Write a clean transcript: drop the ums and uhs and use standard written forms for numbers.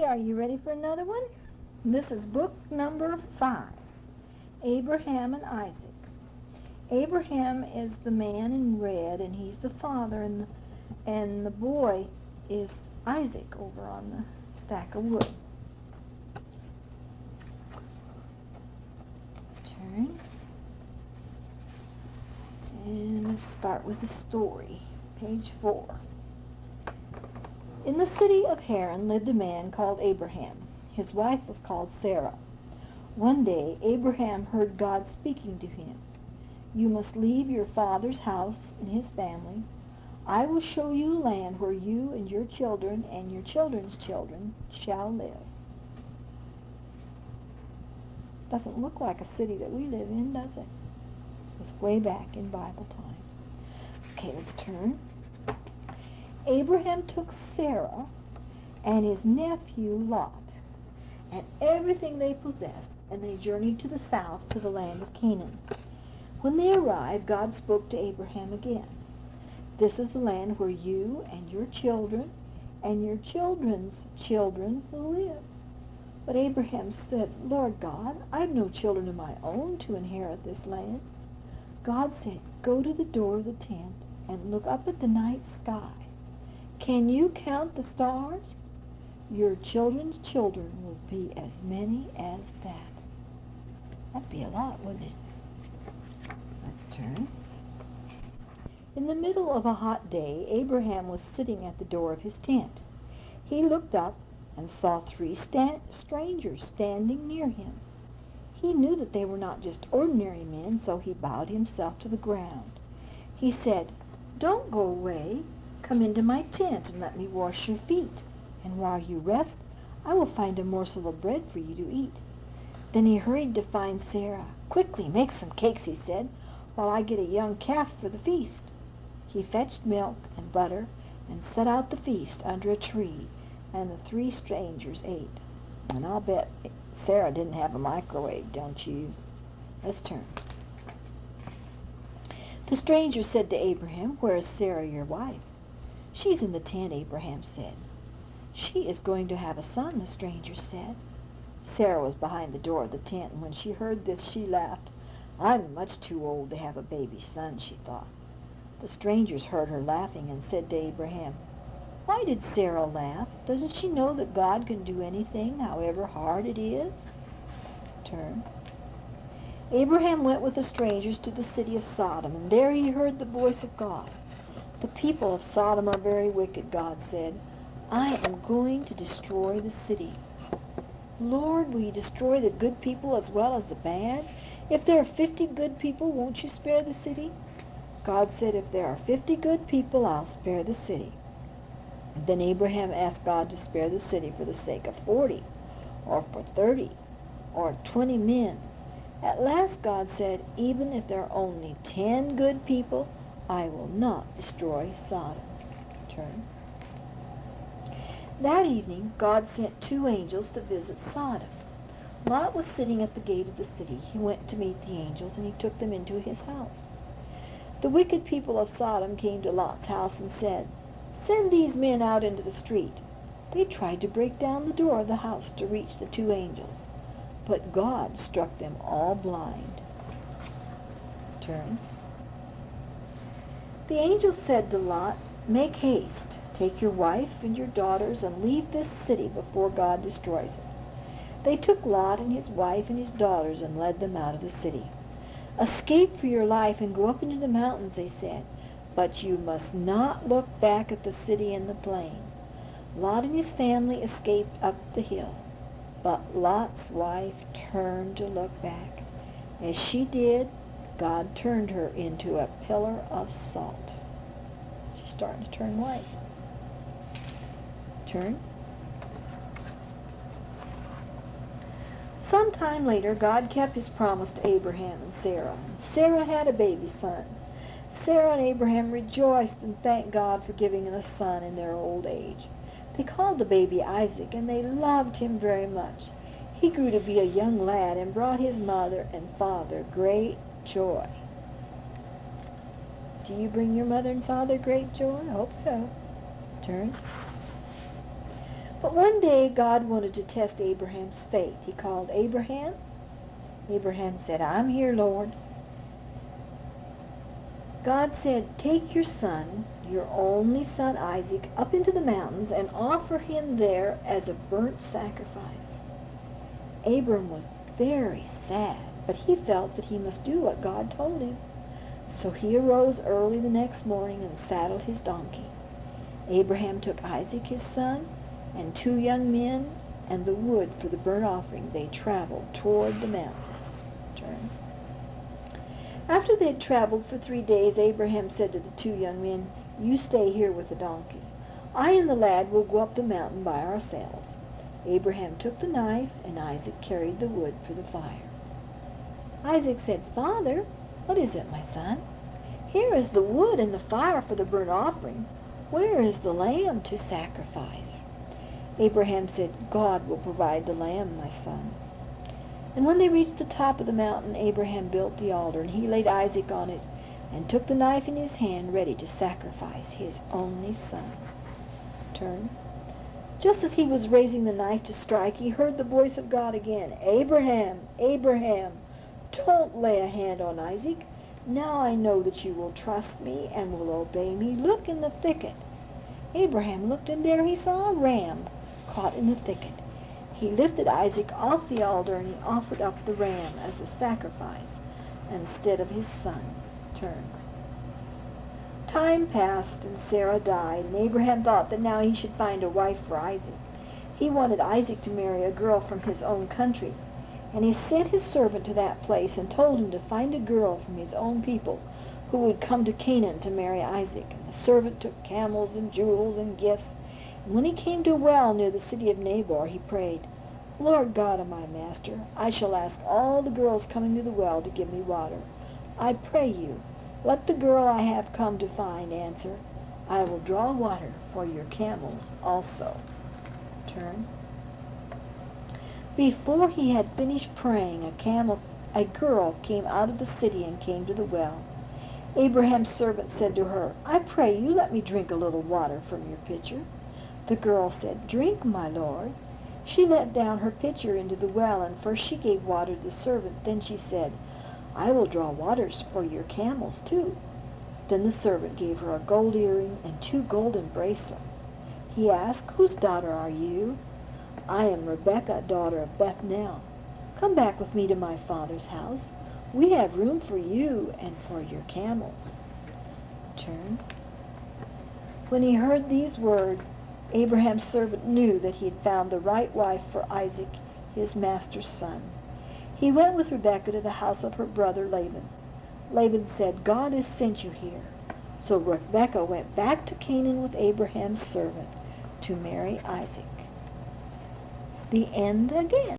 are you ready for another one? This is book number 5, Abraham and Isaac. Abraham is the man in red, and he's the father, and the boy is Isaac over on the stack of wood. Turn. And let's start with the story. Page 4. In the city of Haran lived a man called Abraham. His wife was called Sarah. One day Abraham heard God speaking to him. "You must leave your father's house and his family. I will show you a land where you and your children and your children's children shall live." Doesn't look like a city that we live in, does it? It was way back in Bible times. Okay, let's turn. Abraham took Sarah and his nephew Lot and everything they possessed, and they journeyed to the south to the land of Canaan. When they arrived, God spoke to Abraham again. "This is the land where you and your children and your children's children will live." But Abraham said, "Lord God, I have no children of my own to inherit this land." God said, "Go to the door of the tent and look up at the night sky. Can you count the stars? Your children's children will be as many as that." That'd be a lot, wouldn't it? Let's turn. In the middle of a hot day, Abraham was sitting at the door of his tent. He looked up and saw 3 strangers standing near him. He knew that they were not just ordinary men, so he bowed himself to the ground. He said, "Don't go away. Come into my tent and let me wash your feet, and while you rest, I will find a morsel of bread for you to eat." Then he hurried to find Sarah. "Quickly, make some cakes," he said, "while I get a young calf for the feast." He fetched milk and butter and set out the feast under a tree, and the 3 strangers ate. And I'll bet Sarah didn't have a microwave, don't you? Let's turn. The stranger said to Abraham, "Where is Sarah, your wife?" "She's in the tent," Abraham said. "She is going to have a son," the stranger said. Sarah was behind the door of the tent, and when she heard this, she laughed. "I'm much too old to have a baby son," she thought. The strangers heard her laughing and said to Abraham, "Why did Sarah laugh? Doesn't she know that God can do anything, however hard it is?" Turn. Abraham went with the strangers to the city of Sodom, and there he heard the voice of God. "The people of Sodom are very wicked," God said. "I am going to destroy the city." "Lord, will you destroy the good people as well as the bad? If there are 50 good people, won't you spare the city?" God said, "If there are 50 good people, I'll spare the city." Then Abraham asked God to spare the city for the sake of 40, or for 30, or 20 men. At last God said, "Even if there are only 10 good people, I will not destroy Sodom." Turn. That evening, God sent 2 angels to visit Sodom. Lot was sitting at the gate of the city. He went to meet the angels, and he took them into his house. The wicked people of Sodom came to Lot's house and said, "Send these men out into the street." They tried to break down the door of the house to reach the 2 angels, but God struck them all blind. Turn. The angels said to Lot, "Make haste, take your wife and your daughters and leave this city before God destroys it." They took Lot and his wife and his daughters and led them out of the city. "Escape for your life and go up into the mountains," they said, "but you must not look back at the city and the plain." Lot and his family escaped up the hill, but Lot's wife turned to look back. As she did, God turned her into a pillar of salt. She's starting to turn white. Turn. Sometime later, God kept his promise to Abraham and Sarah. Sarah had a baby son. Sarah and Abraham rejoiced and thanked God for giving them a son in their old age. They called the baby Isaac, and they loved him very much. He grew to be a young lad and brought his mother and father great joy. Do you bring your mother and father great joy? I hope so. Turn. But one day God wanted to test Abraham's faith. He called Abraham. Abraham said, "I'm here, Lord." God said, "Take your son, your only son Isaac, up into the mountains and offer him there as a burnt sacrifice." Abram was very sad, but he felt that he must do what God told him. So he arose early the next morning and saddled his donkey. Abraham took Isaac his son and 2 young men and the wood for the burnt offering. They traveled toward the mountains. After they had traveled for 3 days, Abraham said to the 2 young men, "You stay here with the donkey. I and the lad will go up the mountain by ourselves." Abraham took the knife, and Isaac carried the wood for the fire. Isaac said, "Father." "What is it, my son?" "Here is the wood and the fire for the burnt offering. Where is the lamb to sacrifice?" Abraham said, "God will provide the lamb, my son." And when they reached the top of the mountain, Abraham built the altar, and he laid Isaac on it, and took the knife in his hand, ready to sacrifice his only son. Turn. Just as he was raising the knife to strike, he heard the voice of God again. "Abraham, Abraham, don't lay a hand on Isaac. Now I know that you will trust me and will obey me. Look in the thicket." Abraham looked, and there he saw a ram caught in the thicket. He lifted Isaac off the altar, and he offered up the ram as a sacrifice instead of his son. Turn. Time passed, and Sarah died, and Abraham thought that now he should find a wife for Isaac. He wanted Isaac to marry a girl from his own country, and he sent his servant to that place and told him to find a girl from his own people who would come to Canaan to marry Isaac. And the servant took camels and jewels and gifts. And when he came to a well near the city of Nabor, he prayed, "Lord God of my master, I shall ask all the girls coming to the well to give me water. I pray you, let the girl I have come to find answer, 'I will draw water for your camels also.'" Turn. Before he had finished praying, a girl came out of the city and came to the well. Abraham's servant said to her, "I pray you, let me drink a little water from your pitcher." The girl said, "Drink, my lord." She let down her pitcher into the well, and first she gave water to the servant. Then she said, "I will draw waters for your camels too." Then the servant gave her a gold earring and 2 golden bracelets. He asked, "Whose daughter are you?" "I am Rebekah, daughter of Bethuel. Come back with me to my father's house. We have room for you and for your camels." Turn. When he heard these words, Abraham's servant knew that he had found the right wife for Isaac, his master's son. He went with Rebekah to the house of her brother Laban. Laban said, "God has sent you here." So Rebekah went back to Canaan with Abraham's servant to marry Isaac. The end again.